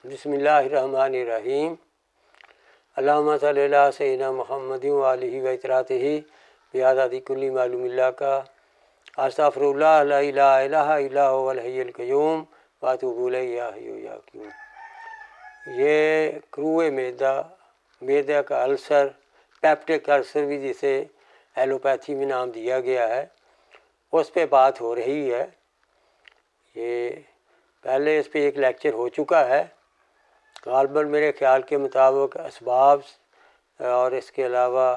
بسم اللہ الرحمن الرحیم اللہم صلی اللہ سیدنا محمد و آلہ و اطراطہ بعدد کل معلوم اللہ کا استغفر اللہ لا الہ الا هو الحی القیوم واتوب الیہ یا حی یا قیوم۔ یہ کروع معدہ کا السر، پیپٹک السر بھی جسے ایلوپیتھی میں نام دیا گیا ہے، اس پہ بات ہو رہی ہے۔ یہ پہلے اس پہ ایک لیکچر ہو چکا ہے، غالباً میرے خیال کے مطابق اسباب اور اس کے علاوہ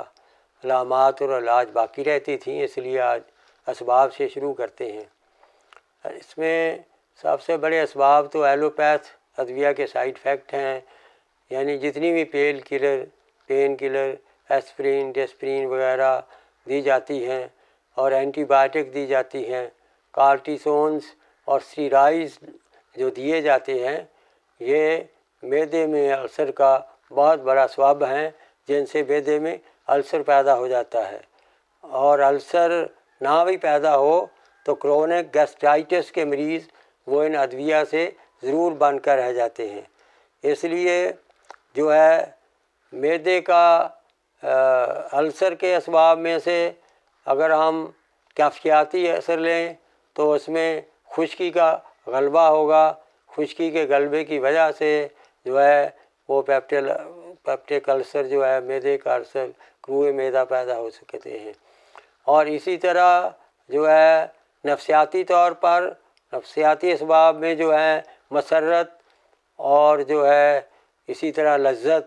علامات اور علاج باقی رہتی تھیں، اس لیے آج اسباب سے شروع کرتے ہیں۔ اس میں سب سے بڑے اسباب تو ایلوپیتھ ادویہ کے سائیڈ افیکٹ ہیں، یعنی جتنی بھی پین کلر ایسپرین ڈسپرین وغیرہ دی جاتی ہیں اور اینٹی بائیوٹک دی جاتی ہیں، کارٹیسونز اور اسٹیرائڈز جو دیے جاتے ہیں، یہ معدے میں السر کا بہت بڑا سبب ہیں، جن سے معدے میں السر پیدا ہو جاتا ہے۔ اور السر نہ بھی پیدا ہو تو کرونک گیسٹرائٹس کے مریض وہ ان ادویہ سے ضرور بن کر رہ جاتے ہیں۔ اس لیے جو ہے معدے کا السر کے اسباب میں سے اگر ہم کیفیاتی اثر لیں تو اس میں خشکی کا غلبہ ہوگا، خشکی کے غلبے کی وجہ سے جو ہے وہ پیپٹک السر جو ہے معدے کا السر کروع معدہ پیدا ہو سکتے ہیں۔ اور اسی طرح جو ہے نفسیاتی طور پر نفسیاتی اسباب میں جو ہے مسرت اور جو ہے اسی طرح لذت،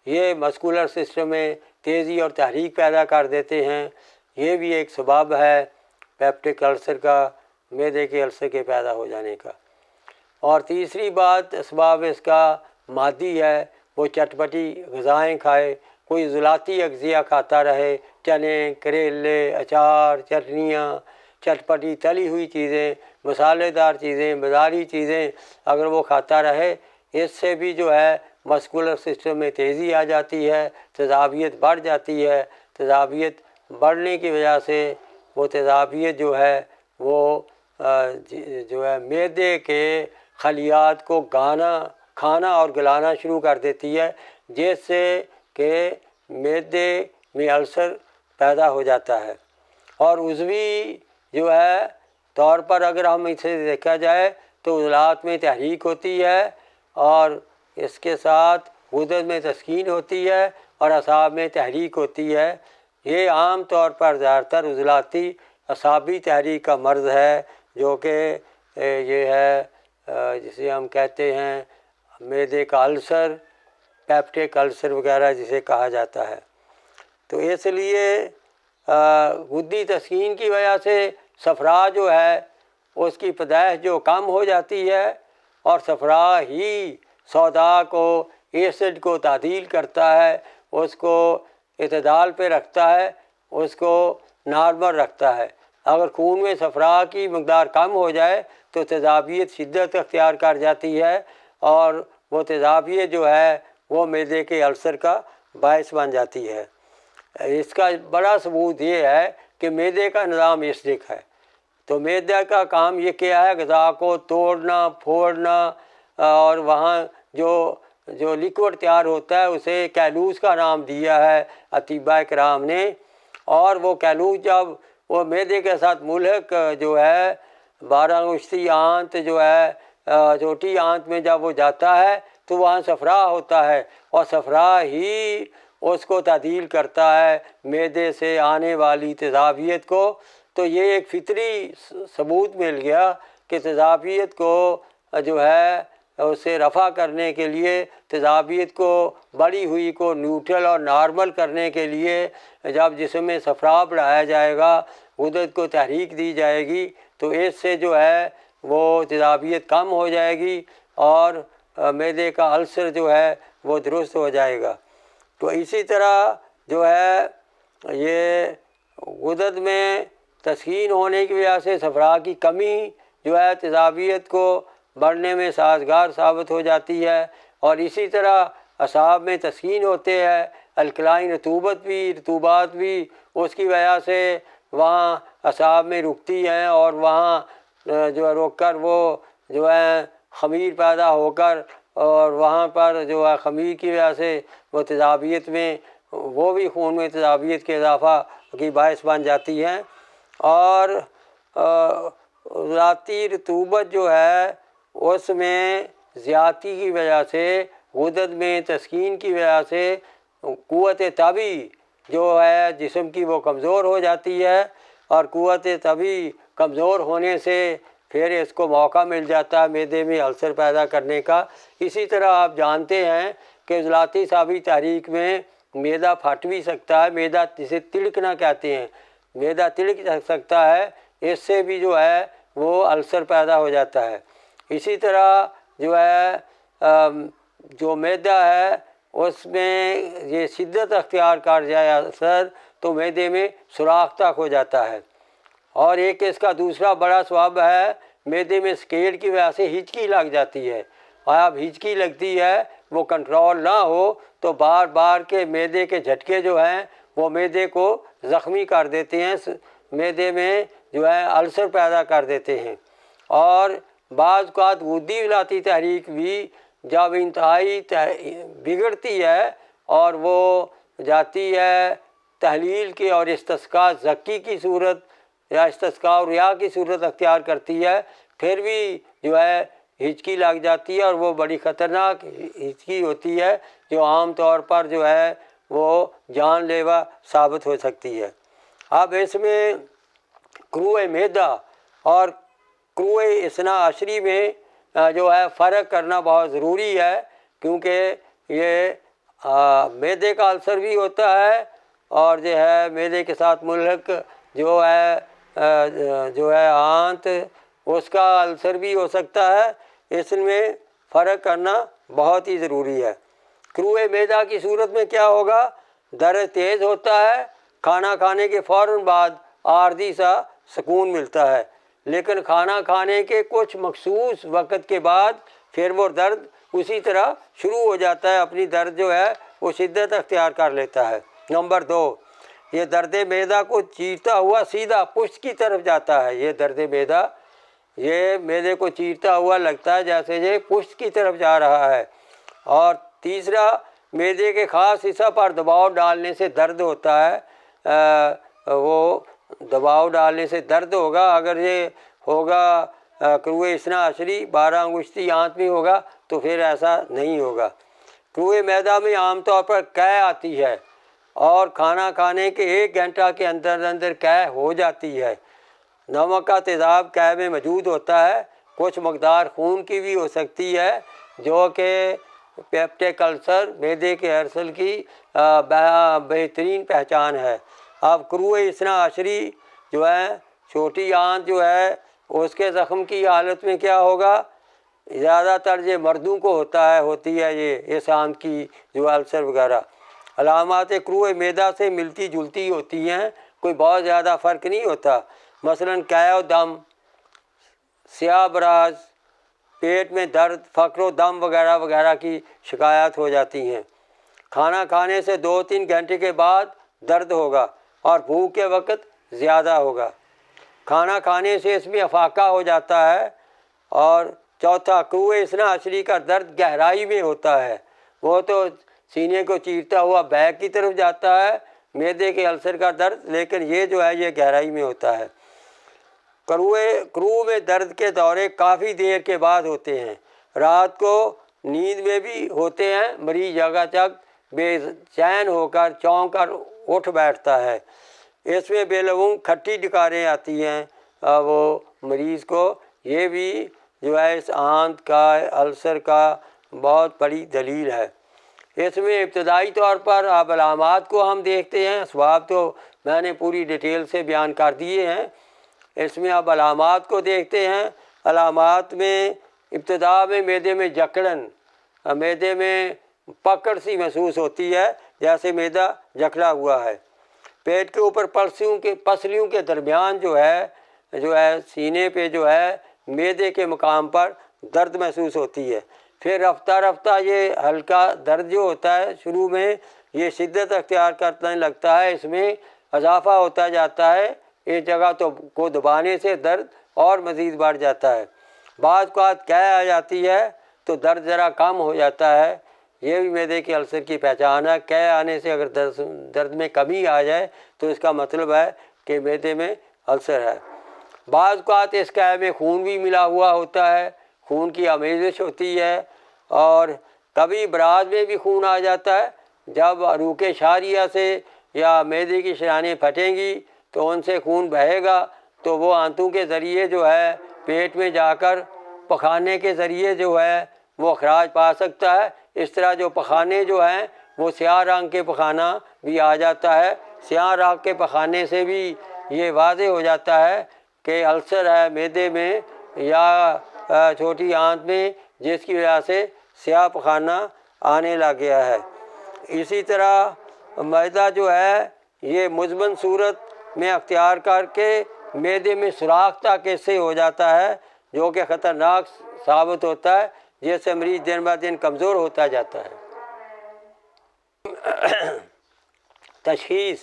یہ مسکولر سسٹم میں تیزی اور تحریک پیدا کر دیتے ہیں، یہ بھی ایک سبب ہے پیپٹک السر کا، معدے کے السر کے پیدا ہو جانے کا۔ اور تیسری بات اسباب اس کا مادی ہے، وہ چٹپٹی غذائیں کھائے، کوئی ذلاتی اغذیہ کھاتا رہے، چنے کریلے اچار چٹنیاں، چٹپٹی تلی ہوئی چیزیں، مسالے دار چیزیں، بازاری چیزیں اگر وہ کھاتا رہے، اس سے بھی جو ہے مسکولر سسٹم میں تیزی آ جاتی ہے، تیزابیت بڑھ جاتی ہے۔ تیزابیت بڑھنے کی وجہ سے وہ تیزابیت جو ہے وہ جو ہے معدے کے خلیات کو کھانا اور گلانا شروع کر دیتی ہے، جس سے کہ معدے میں السر پیدا ہو جاتا ہے۔ اور عضوی جو ہے طور پر اگر ہم اسے دیکھا جائے تو عضلات میں تحریک ہوتی ہے اور اس کے ساتھ غدد میں تسکین ہوتی ہے اور اعصاب میں تحریک ہوتی ہے۔ یہ عام طور پر زیادہ تر عضلاتی اعصابی تحریک کا مرض ہے، جو کہ یہ ہے جسے ہم کہتے ہیں معدے کا السر، پیپٹک السر وغیرہ جسے کہا جاتا ہے۔ تو اس لیے غدی تسکین کی وجہ سے صفرا جو ہے اس کی پیدائش جو کم ہو جاتی ہے، اور صفرا ہی سودا کو ایسڈ کو تعدیل کرتا ہے، اس کو اعتدال پہ رکھتا ہے، اس کو نارمل رکھتا ہے۔ اگر خون میں صفرا کی مقدار کم ہو جائے تو تیزابیت شدت اختیار کر جاتی ہے، اور وہ تیزابیت جو ہے وہ معدے کے السر کا باعث بن جاتی ہے۔ اس کا بڑا ثبوت یہ ہے کہ معدے کا نظام ایسڈک ہے، تو معدہ کا کام یہ کیا ہے غذا کو توڑنا پھوڑنا، اور وہاں جو لیکوڈ تیار ہوتا ہے اسے کیلوس کا نام دیا ہے اطباء کرام نے۔ اور وہ کیلوس جب وہ معدے کے ساتھ ملحق جو ہے 12 انگشتی آنت جو ہے چھوٹی آنت میں جب وہ جاتا ہے تو وہاں صفرا ہوتا ہے، اور صفرا ہی اس کو تعدیل کرتا ہے معدے سے آنے والی تیزابیت کو۔ تو یہ ایک فطری ثبوت مل گیا کہ تیزابیت کو جو ہے اسے رفع کرنے کے لیے، تیزابیت کو بڑھی ہوئی کو نیوٹرل اور نارمل کرنے کے لیے جب جسم میں صفرا بڑھایا جائے گا، غدد کو تحریک دی جائے گی، تو اس سے جو ہے وہ تیزابیت کم ہو جائے گی اور معدے کا السر جو ہے وہ درست ہو جائے گا۔ تو اسی طرح جو ہے یہ غدد میں تسکین ہونے کی وجہ سے صفرا کی کمی جو ہے تیزابیت کو بڑھنے میں سازگار ثابت ہو جاتی ہے، اور اسی طرح اعصاب میں تسکین ہوتے ہیں، الکلائن رطوبات بھی اس کی وجہ سے وہاں اعصاب میں رکتی ہیں، اور وہاں جو ہے رک کر وہ جو ہے خمیر پیدا ہو کر اور وہاں پر جو ہے خمیر کی وجہ سے وہ تیزابیت میں، وہ بھی خون میں تیزابیت کے اضافہ کی باعث بن جاتی ہیں۔ اور ذاتی رطوبت جو ہے اس میں زیادتی کی وجہ سے، غدد میں تسکین کی وجہ سے قوت طبعی جو ہے جسم کی وہ کمزور ہو جاتی ہے، اور قوت طبعی کمزور ہونے سے پھر اس کو موقع مل جاتا ہے معدے میں السر پیدا کرنے کا۔ اسی طرح آپ جانتے ہیں کہ عضلاتی سابی تحریک میں معدہ پھٹ بھی سکتا ہے، معدہ جسے تڑکنا کہتے ہیں، معدہ تڑک سکتا ہے، اس سے بھی جو ہے وہ السر پیدا ہو جاتا ہے۔ اسی طرح جو ہے جو معدہ ہے اس میں یہ شدت اختیار کر جائے السر تو معدے میں سوراخ تک ہو جاتا ہے۔ اور ایک اس کا دوسرا بڑا سبب ہے، معدے میں سکیٹ کی وجہ سے ہچکی لگ جاتی ہے، اور اب ہچکی لگتی ہے وہ کنٹرول نہ ہو تو بار بار کے معدے کے جھٹکے جو ہیں وہ معدے کو زخمی کر دیتے ہیں، معدے میں جو ہے السر پیدا کر دیتے ہیں۔ اور بعض اوقات غدی عضلاتی تحریک بھی جب انتہائی بگڑتی ہے اور وہ جاتی ہے تحلیل کی اور استسقاء زکی کی صورت یا استسقاء ریا کی صورت اختیار کرتی ہے، پھر بھی جو ہے ہچکی لگ جاتی ہے، اور وہ بڑی خطرناک ہچکی ہوتی ہے جو عام طور پر جو ہے وہ جان لیوا ثابت ہو سکتی ہے۔ اب اس میں کروع معدہ اور کروع اثنا عشری میں جو ہے فرق کرنا بہت ضروری ہے، کیونکہ یہ معدے کا السر بھی ہوتا ہے، اور جو ہے معدے کے ساتھ ملحق جو ہے آنت اس کا السر بھی ہو سکتا ہے، اس میں فرق کرنا بہت ہی ضروری ہے۔ کروع معدہ کی صورت میں کیا ہوگا؟ درد تیز ہوتا ہے، کھانا کھانے کے فوراً بعد عارضی سا سکون ملتا ہے، لیکن کھانا کھانے کے کچھ مخصوص وقت کے بعد پھر وہ درد اسی طرح شروع ہو جاتا ہے، اپنی درد جو ہے وہ شدت اختیار کر لیتا ہے۔ نمبر 2، یہ درد معدہ کو چیرتا ہوا سیدھا پشت کی طرف جاتا ہے۔ یہ درد معدہ یہ معدے کو چیرتا ہوا لگتا ہے جیسے یہ پشت کی طرف جا رہا ہے۔ اور تیسرا، معدے کے خاص حصہ پر دباؤ ڈالنے سے درد ہوتا ہے، وہ دباؤ ڈالنے سے درد ہوگا۔ اگر یہ ہوگا کروع اثنا عشری 12 انگشتی آنت میں ہوگا تو پھر ایسا نہیں ہوگا۔ کروع معدہ میں عام طور پر قے آتی ہے، اور کھانا کھانے کے 1 گھنٹہ کے اندر اندر قے ہو جاتی ہے۔ نمک کا تیزاب قے میں موجود ہوتا ہے، کچھ مقدار خون کی بھی ہو سکتی ہے، جو کہ پیپٹک السر معدے کے السر کی بہترین پہچان ہے۔ اب کروع اثنا عشری جو ہے چھوٹی آنت جو ہے اس کے زخم کی حالت میں کیا ہوگا؟ زیادہ تر یہ مردوں کو ہوتی ہے یہ اس آنت کی جو السر وغیرہ۔ علامات کروع معدہ سے ملتی جلتی ہوتی ہیں، کوئی بہت زیادہ فرق نہیں ہوتا۔ مثلاً قے و دم، سیاہ براز، پیٹ میں درد، فقر و دم وغیرہ وغیرہ کی شکایات ہو جاتی ہیں۔ کھانا کھانے سے 2-3 گھنٹے کے بعد درد ہوگا، اور بھوک کے وقت زیادہ ہوگا۔ کھانا کھانے سے اس میں افاقہ ہو جاتا ہے۔ اور چوتھا، کروع اثنا عشری کا درد گہرائی میں ہوتا ہے، وہ تو سینے کو چیرتا ہوا بیک کی طرف جاتا ہے معدے کے السر کا درد، لیکن یہ جو ہے یہ گہرائی میں ہوتا ہے۔ کروع میں درد کے دورے کافی دیر کے بعد ہوتے ہیں، رات کو نیند میں بھی ہوتے ہیں، مریض جگہ جگ بے چین ہو کر چونک کر اٹھ بیٹھتا ہے۔ اس میں بے لغوں کھٹی ڈکاریں آتی ہیں وہ مریض کو، یہ بھی جو ہے اس آنت کا السر کا بہت بڑی دلیل ہے۔ اس میں ابتدائی طور پر اب علامات کو ہم دیکھتے ہیں، اسباب تو میں نے پوری ڈیٹیل سے بیان کر دیے ہیں۔ اس میں اب علامات کو دیکھتے ہیں۔ علامات میں ابتدا میں معدے میں جکڑن، معدے میں پکڑ سی محسوس ہوتی ہے جیسے معدہ جکڑا ہوا ہے۔ پیٹ کے اوپر پسلیوں کے درمیان جو ہے سینے پہ جو ہے معدے کے مقام پر درد محسوس ہوتی ہے۔ پھر رفتہ رفتہ یہ ہلکا درد جو ہوتا ہے شروع میں یہ شدت اختیار کرنے لگتا ہے، اس میں اضافہ ہوتا جاتا ہے، ایک جگہ کو دبانے سے درد اور مزید بڑھ جاتا ہے۔ بعض اوقات قے آ جاتی ہے، تو درد ذرا کم ہو جاتا ہے۔ یہ بھی معدے کے السر کی پہچان ہے۔ قے آنے سے اگر درد میں کمی آ جائے تو اس کا مطلب ہے کہ معدے میں السر ہے۔ بعض اوقات اس قے میں خون بھی ملا ہوا ہوتا ہے، خون کی آمیزش ہوتی ہے، اور کبھی براز میں بھی خون آ جاتا ہے۔ جب عروق شاریہ سے یا معدے کی شریانیں پھٹیں گی تو ان سے خون بہے گا، تو وہ آنتوں کے ذریعے جو ہے پیٹ میں جا کر پخانے کے ذریعے جو ہے وہ اخراج پا سکتا ہے۔ اس طرح جو پخانے جو ہیں وہ سیاہ رنگ کے پخانہ بھی آ جاتا ہے۔ سیاہ رنگ کے پخانے سے بھی یہ واضح ہو جاتا ہے کہ السر ہے معدے میں یا چھوٹی آنت میں، جس کی وجہ سے سیاہ پخانہ آنے لگ گیا ہے۔ اسی طرح معدہ جو ہے یہ مزمن صورت میں اختیار کر کے معدے میں سوراخ تک اس سے ہو جاتا ہے، جو کہ خطرناک ثابت ہوتا ہے، جس سے مریض دن بہ دن کمزور ہوتا جاتا ہے۔ تشخیص: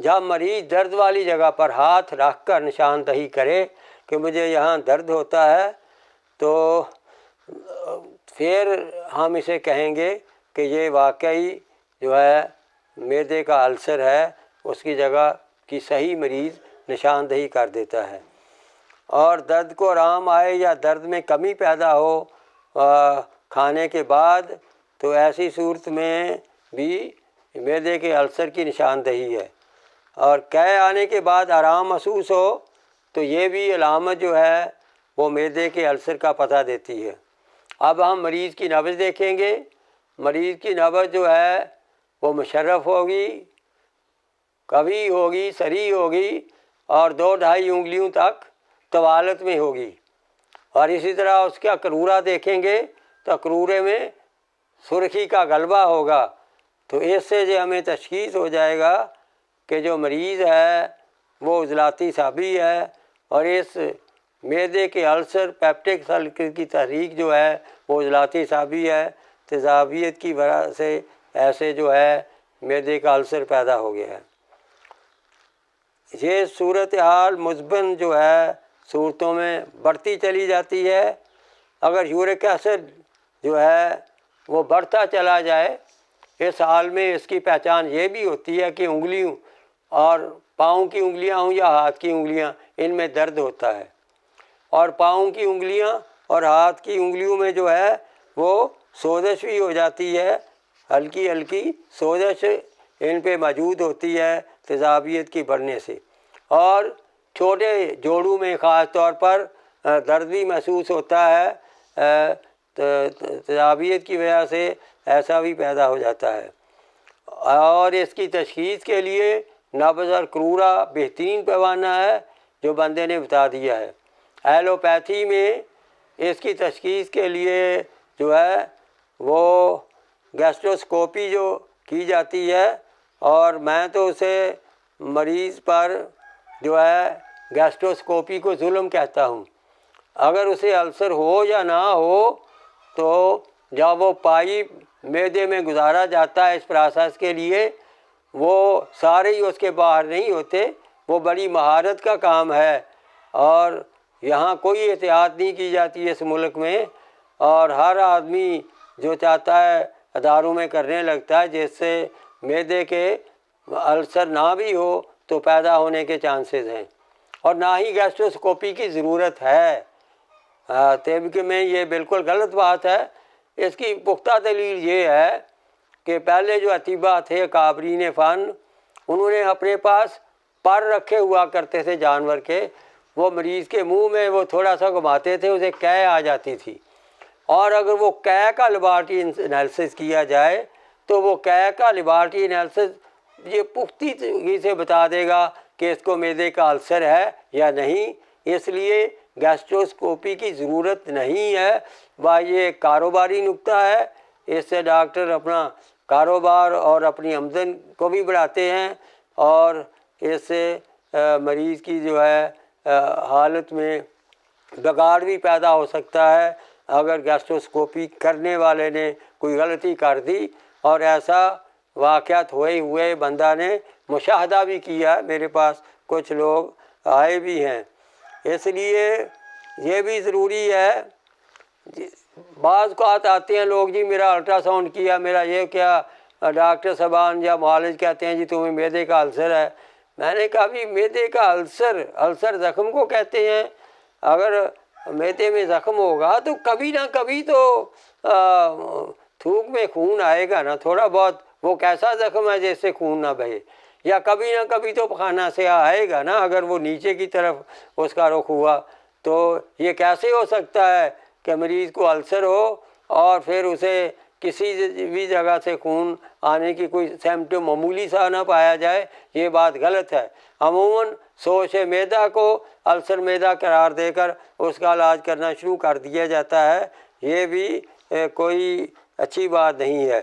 جب مریض درد والی جگہ پر ہاتھ رکھ کر نشاندہی کرے کہ مجھے یہاں درد ہوتا ہے، تو پھر ہم اسے کہیں گے کہ یہ واقعی جو ہے معدے کا السر ہے، اس کی جگہ کی صحیح مریض نشاندہی کر دیتا ہے۔ اور درد کو آرام آئے یا درد میں کمی پیدا ہو کھانے کے بعد، تو ایسی صورت میں بھی معدے کے السر کی نشاندہی ہے۔ اور قے آنے کے بعد آرام محسوس ہو تو یہ بھی علامت جو ہے وہ معدے کے السر کا پتہ دیتی ہے۔ اب ہم مریض کی نبض دیکھیں گے۔ مریض کی نبض جو ہے وہ مشرف ہوگی، کبھی ہوگی، سری ہوگی، اور 2-2.5 انگلیوں تک طوالت میں ہوگی۔ اور اسی طرح اس کا قرورہ دیکھیں گے تو قرورے میں سرخی کا غلبہ ہوگا۔ تو اس سے جو ہمیں تشخیص ہو جائے گا کہ جو مریض ہے وہ عضلاتی صابی ہے، اور اس معدے کے السر پیپٹک السر کی تحریک جو ہے وہ عضلاتی صابی ہے۔ تیزابیت کی وجہ سے ایسے جو ہے معدے کا السر پیدا ہو گیا ہے۔ یہ صورتحال مزمن جو ہے صورتوں میں بڑھتی چلی جاتی ہے۔ اگر یورک ایسڈ جو ہے وہ بڑھتا چلا جائے، اس حال میں اس کی پہچان یہ بھی ہوتی ہے کہ انگلیوں اور پاؤں کی انگلیاں ہوں یا ہاتھ کی انگلیاں، ان میں درد ہوتا ہے۔ اور پاؤں کی انگلیاں اور ہاتھ کی انگلیوں میں جو ہے وہ سوزش بھی ہو جاتی ہے، ہلکی ہلکی سوزش ان پہ موجود ہوتی ہے تیزابیت کی بڑھنے سے۔ اور چھوٹے جوڑوں میں خاص طور پر درد بھی محسوس ہوتا ہے، تیزابیت کی وجہ سے ایسا بھی پیدا ہو جاتا ہے۔ اور اس کی تشخیص کے لیے نبض اور قرورہ بہترین پیمانہ ہے جو بندے نے بتا دیا ہے۔ ایلوپیتھی میں اس کی تشخیص کے لیے جو ہے وہ گیسٹروسکوپی جو کی جاتی ہے، اور میں تو اسے مریض پر جو ہے گیسٹروسکوپی کو ظلم کہتا ہوں۔ اگر اسے السر ہو یا نہ ہو تو جب وہ پائپ معدے میں گزارا جاتا ہے اس پروسیس کے لیے، وہ سارے ہی اس کے باہر نہیں ہوتے، وہ بڑی مہارت کا کام ہے، اور یہاں کوئی احتیاط نہیں کی جاتی اس ملک میں، اور ہر آدمی جو چاہتا ہے اداروں میں کرنے لگتا ہے، جس سے معدے کے السر نہ بھی ہو تو پیدا ہونے کے چانسز ہیں۔ اور نہ ہی گیسٹروسکوپی کی ضرورت ہے۔ طب میں یہ بالکل غلط بات ہے۔ اس کی پختہ دلیل یہ ہے کہ پہلے جو اطباء تھے کابرین فن، انہوں نے اپنے پاس پر رکھے ہوا کرتے تھے جانور کے، وہ مریض کے منہ میں وہ تھوڑا سا گھماتے تھے، اسے قے آ جاتی تھی، اور اگر وہ قے کا لیبارٹری انالیسس کیا جائے تو وہ قے کا لیبارٹری انالیسس یہ پختگی سے بتا دے گا کہ اس کو معدے کا السر ہے یا نہیں۔ اس لیے گیسٹروسکوپی کی ضرورت نہیں ہے۔ یہ ایک کاروباری نکتہ ہے، اس سے ڈاکٹر اپنا کاروبار اور اپنی آمدن کو بھی بڑھاتے ہیں، اور اس سے مریض کی جو ہے حالت میں بگاڑ بھی پیدا ہو سکتا ہے اگر گیسٹروسکوپی کرنے والے نے کوئی غلطی کر دی۔ اور ایسا واقعات ہوئے بندہ نے مشاہدہ بھی کیا، میرے پاس کچھ لوگ آئے بھی ہیں۔ اس لیے یہ بھی ضروری ہے بعض اوقات آتے ہیں لوگ، جی میرا الٹرا ساؤنڈ کیا، میرا یہ کیا، ڈاکٹر صاحبان یا معالج کہتے ہیں جی تمہیں معدے کا السر ہے۔ میں نے کہا بھی معدے کا السر زخم کو کہتے ہیں، اگر معدے میں زخم ہوگا تو کبھی نہ کبھی تو تھوک میں خون آئے گا نا تھوڑا بہت، وہ کیسا زخم ہے جس سے خون نہ بہے، یا کبھی نہ کبھی تو پخانہ سے آئے گا نا، اگر وہ نیچے کی طرف اس کا رخ ہوا تو یہ کیسے ہو سکتا ہے کہ مریض کو السر ہو اور پھر اسے کسی بھی جگہ سے خون آنے کی کوئی سمٹم معمولی سا نہ پایا جائے، یہ بات غلط ہے۔ عموماً سوش معدہ کو السر معدہ قرار دے کر اس کا علاج کرنا شروع کر دیا جاتا ہے، یہ بھی کوئی اچھی بات نہیں ہے۔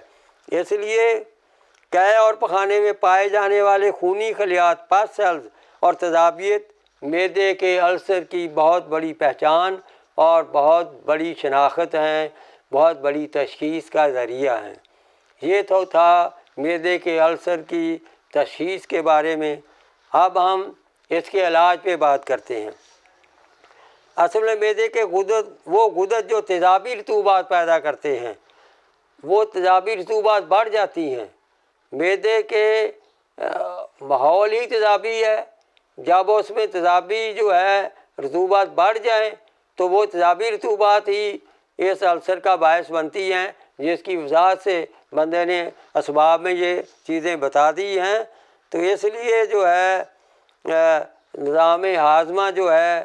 اس لیے قے اور پخانے میں پائے جانے والے خونی خلیات پس سیلز اور تذابیت معدے کے السر کی بہت بڑی پہچان اور بہت بڑی شناخت ہیں، بہت بڑی تشخیص کا ذریعہ ہیں۔ یہ تو تھا معدے کے السر کی تشخیص کے بارے میں۔ اب ہم اس کے علاج پہ بات کرتے ہیں۔ اصل میں معدے کے غدد جو تیزابی رطوبات پیدا کرتے ہیں، وہ تیزابی رطوبات بڑھ جاتی ہیں۔ معدے کے ماحول ہی تیزابی ہے، جب اس میں تیزابی جو ہے رطوبات بڑھ جائیں تو وہ تیزابی رطوبات ہی اس السر کا باعث بنتی ہیں، جس کی وضاحت سے بندے نے اسباب میں یہ چیزیں بتا دی ہیں۔ تو اس لیے جو ہے نظام ہاضمہ جو ہے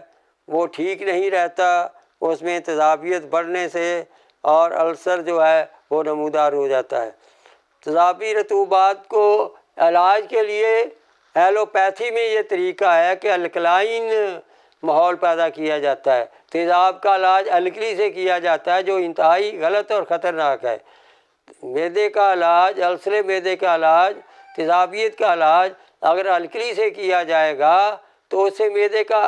وہ ٹھیک نہیں رہتا، اس میں تیزابیت بڑھنے سے، اور السر جو ہے وہ نمودار ہو جاتا ہے۔ تیزابی رطوبات کو علاج کے لیے ایلوپیتھی میں یہ طریقہ ہے کہ الکلائن ماحول پیدا کیا جاتا ہے، تیزاب کا علاج الکلی سے کیا جاتا ہے، جو انتہائی غلط اور خطرناک ہے۔ معدے کا علاج، السر معدے کا علاج، تیزابیت کا علاج اگر الکلی سے کیا جائے گا تو اس سے معدے کا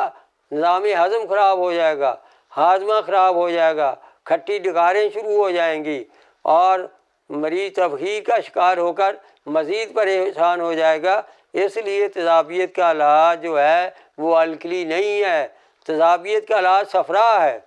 نظام ہضم خراب ہو جائے گا، ہاضمہ خراب ہو جائے گا، کھٹی ڈگاریں شروع ہو جائیں گی، اور مریض تبخیر کا شکار ہو کر مزید پریشان ہو جائے گا۔ اس لیے تیزابیت کا علاج جو ہے وہ الکلی نہیں ہے، تیزابیت کا علاج صفرا ہے،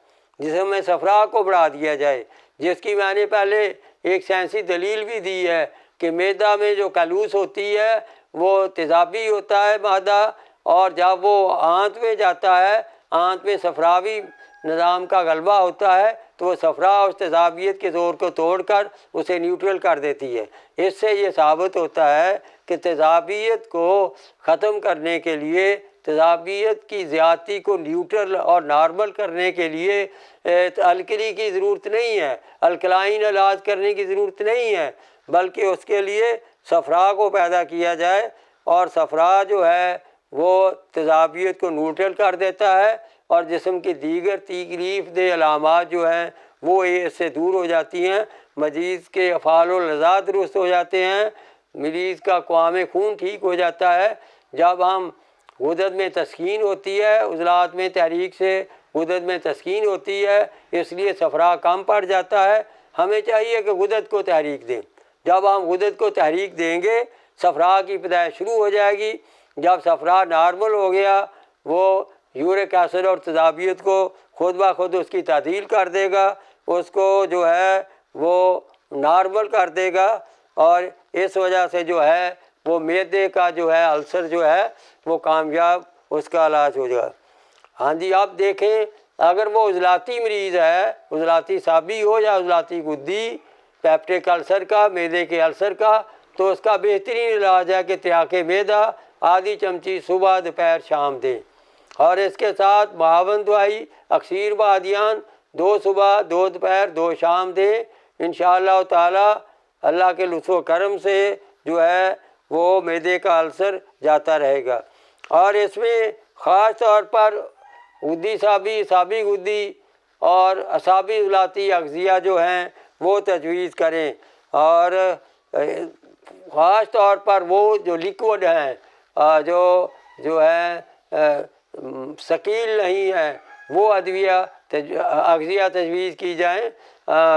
جسم میں صفرا کو بڑھا دیا جائے، جس کی میں نے پہلے ایک سائنسی دلیل بھی دی ہے کہ معدہ میں جو کلوس ہوتی ہے وہ تیزابی ہوتا ہے مادہ، اور جب وہ آنت میں جاتا ہے، آنت میں صفراوی نظام کا غلبہ ہوتا ہے تو وہ صفرا اور تیزابیت کے زور کو توڑ کر اسے نیوٹرل کر دیتی ہے۔ اس سے یہ ثابت ہوتا ہے کہ تیزابیت کو ختم کرنے کے لیے، تیزابیت کی زیادتی کو نیوٹرل اور نارمل کرنے کے لیے الکلی کی ضرورت نہیں ہے، الکلائن علاج کرنے کی ضرورت نہیں ہے، بلکہ اس کے لیے صفرا کو پیدا کیا جائے، اور صفرا جو ہے وہ تیزابیت کو نیوٹرل کر دیتا ہے، اور جسم کی دیگر تکلیف دہ علامات جو ہیں وہ اس سے دور ہو جاتی ہیں، مریض کے افعال و لذات درست ہو جاتے ہیں، مریض کا قوام خون ٹھیک ہو جاتا ہے۔ جب ہم غدد میں تسکین ہوتی ہے، عضلات میں تحریک سے غدد میں تسکین ہوتی ہے، اس لیے صفرا کم پڑ جاتا ہے۔ ہمیں چاہیے کہ غدد کو تحریک دیں۔ جب ہم غدد کو تحریک دیں گے صفرا کی پیدائش شروع ہو جائے گی۔ جب صفرا نارمل ہو گیا، وہ یورک ایسڈ اور تیزابیت کو خود بخود اس کی تعدیل کر دے گا، اس کو جو ہے وہ نارمل کر دے گا، اور اس وجہ سے جو ہے وہ معدے کا جو ہے السر جو ہے وہ کامیاب اس کا علاج ہو جائے گا۔ ہاں جی، آپ دیکھیں اگر وہ عضلاتی مریض ہے، عضلاتی سابی ہو یا عضلاتی گدی، پیپٹک السر کا، معدے کے السر کا، تو اس کا بہترین علاج ہے کہ تیاق معدہ آدھی چمچی صبح دوپہر شام دیں، اور اس کے ساتھ معاون دوائی اکسیر بادیان 2 صبح 2 دوپہر 2 شام دیں۔ انشاءاللہ تعالی اللہ کے لطف و کرم سے جو ہے وہ معدے کا السر جاتا رہے گا۔ اور اس میں خاص طور پر گدی سابی گدی اور اعصابی عضلاتی اغذیہ جو ہیں وہ تجویز کریں، اور خاص طور پر وہ جو لیکوڈ ہیں، جو ہے ثقیل نہیں ہے، وہ ادویہ اغذیہ تجویز کی جائیں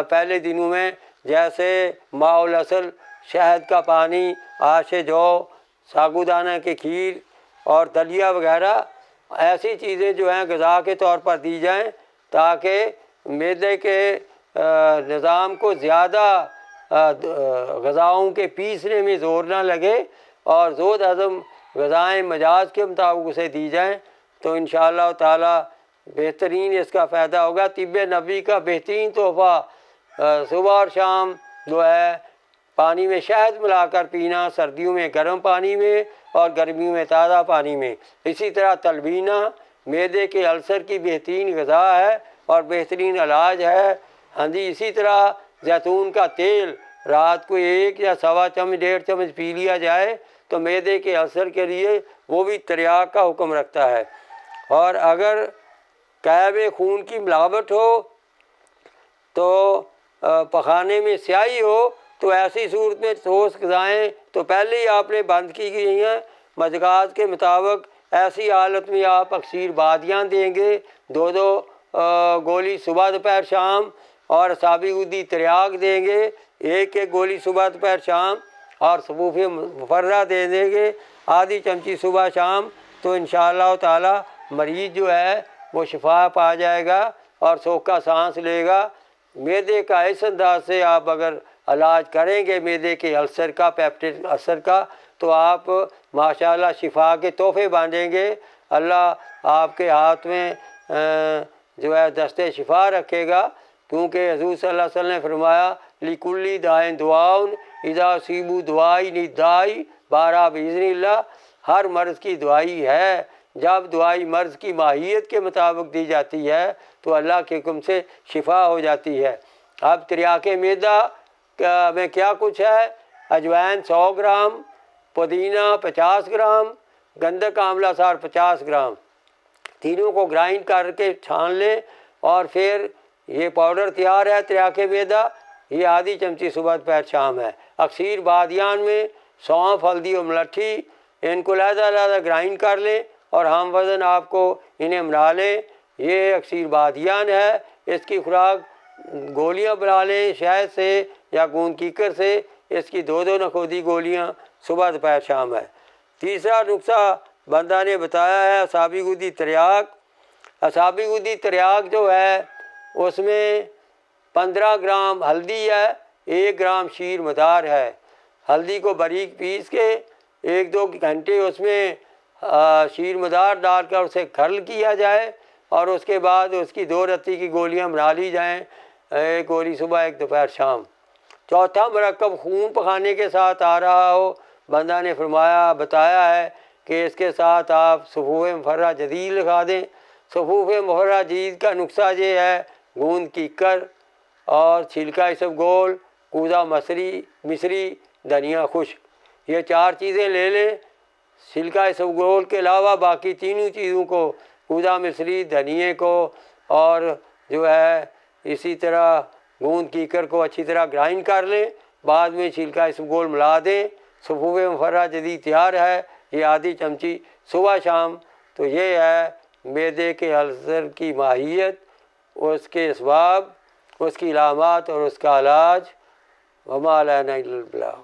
پہلے دنوں میں، جیسے ماء العسل، شہد کا پانی، آش جو، ساگودانہ کی کھیر اور دلیا وغیرہ، ایسی چیزیں جو ہیں غذا کے طور پر دی جائیں تاکہ معدے کے نظام کو زیادہ غذاؤں کے پیسنے میں زور نہ لگے اور زود ہضم غذائیں مجاز کے مطابق اسے دی جائیں تو انشاءاللہ تعالی بہترین اس کا فائدہ ہوگا۔ طب نبوی کا بہترین تحفہ صبح اور شام جو ہے پانی میں شہد ملا کر پینا، سردیوں میں گرم پانی میں اور گرمیوں میں تازہ پانی میں۔ اسی طرح تلبینہ معدے کے السر کی بہترین غذا ہے اور بہترین علاج ہے۔ ہاں جی، اسی طرح زیتون کا تیل رات کو 1 یا سوا چمچ 1.5 چمچ پی لیا جائے تو معدے کے السر کے لیے وہ بھی تریاق کا حکم رکھتا ہے۔ اور اگر کیب خون کی ملاوٹ ہو تو پخانے میں سیاہی ہو تو ایسی صورت میں ٹھوس غذائیں تو پہلے ہی آپ نے بند کی گئی ہیں۔ مزگات کے مطابق ایسی حالت میں آپ اکثیر بادیاں دیں گے، 2 گولی صبح دوپہر شام، اور اعصابی گدی تریاق دیں گے 1 گولی صبح دوپہر شام، اور صفوف مفرہ دے دیں گے آدھی چمچی صبح شام، تو انشاءاللہ تعالی مریض جو ہے وہ شفا پا جائے گا اور سوکھا سانس لے گا۔ معدے کا اس انداز سے آپ اگر علاج کریں گے معدے کے السر کا، پیپٹک السر کا، تو آپ ماشاءاللہ شفا کے تحفے باندھیں گے۔ اللہ آپ کے ہاتھ میں جو ہے دست شفا رکھے گا، کیونکہ حضور صلی اللہ علیہ وسلم نے فرمایا لِكُلِّ دَاءٍ دُعَاءٌ اِذَا أُصِيبُوا دُعَاءِ لِلدَّاءِ بارہ بِإِذْنِ اللہ۔ ہر مرض کی دعائی ہے، جب دعائی مرض کی ماہیت کے مطابق دی جاتی ہے تو اللہ کے حکم سے شفا ہو جاتی ہے۔ اب تریاق معدہ میں کیا کچھ ہے؟ اجوائن 100 گرام، پودینہ 50 گرام، گندک آملہ سار 50 گرام، تینوں کو گرائنڈ کر کے چھان لیں اور پھر یہ پاؤڈر تیار ہے تریاق معدہ، یہ آدھی چمچی صبح دوپہر شام ہے۔ اکثیر بادیان میں سونف، ہلدی اور ملٹھی، ان کو علیحدہ علیحدہ گرائنڈ کر لیں اور ہم وزن آپ کو انہیں ملا لیں۔ یہ اکثیر بادیان ہے، اس کی خوراک گولیاں بنا لیں شہد سے یا گوند کیکر سے، اس کی 2 نخودی گولیاں صبح دوپہر شام ہے۔ تیسرا نسخہ بندہ نے بتایا ہے اعصابی گدی تریاق۔ اعصابی گدی تریاق جو ہے اس میں 15 گرام ہلدی ہے، 1 گرام شیر مدار ہے۔ ہلدی کو باریک پیس کے 1-2 گھنٹے اس میں شیر مدار ڈال کر اسے کھرل کیا جائے اور اس کے بعد اس کی 2 رتی کی گولیاں بنا لی جائیں، 1 گولی صبح 1 دوپہر شام۔ چوتھا مرکب خون پخانے کے ساتھ آ رہا ہو، بندہ نے بتایا ہے کہ اس کے ساتھ آپ صفوف مفرہ جدید لگا دیں۔ صفوف مفرہ جدید کا نسخہ یہ ہے گوند کیکر اور چھلکا اسبگول، کوزہ مصری، دھنیا خشک، یہ 4 چیزیں لے لیں۔ چھلکا اسبگول کے علاوہ باقی تینوں چیزوں کو، کوزہ مصری، دھنیے کو اور جو ہے اسی طرح گوند کیکر کو اچھی طرح گرائنڈ کر لیں، بعد میں چھلکا اسبگول ملا دیں۔ صفوف مفرہ جدید تیار ہے، یہ آدھی چمچی صبح شام۔ تو یہ ہے معدے کے السر کی ماہیت، اس کے اسباب، اس کی علامات اور اس کا علاج۔ وما علینا الا البلاغ۔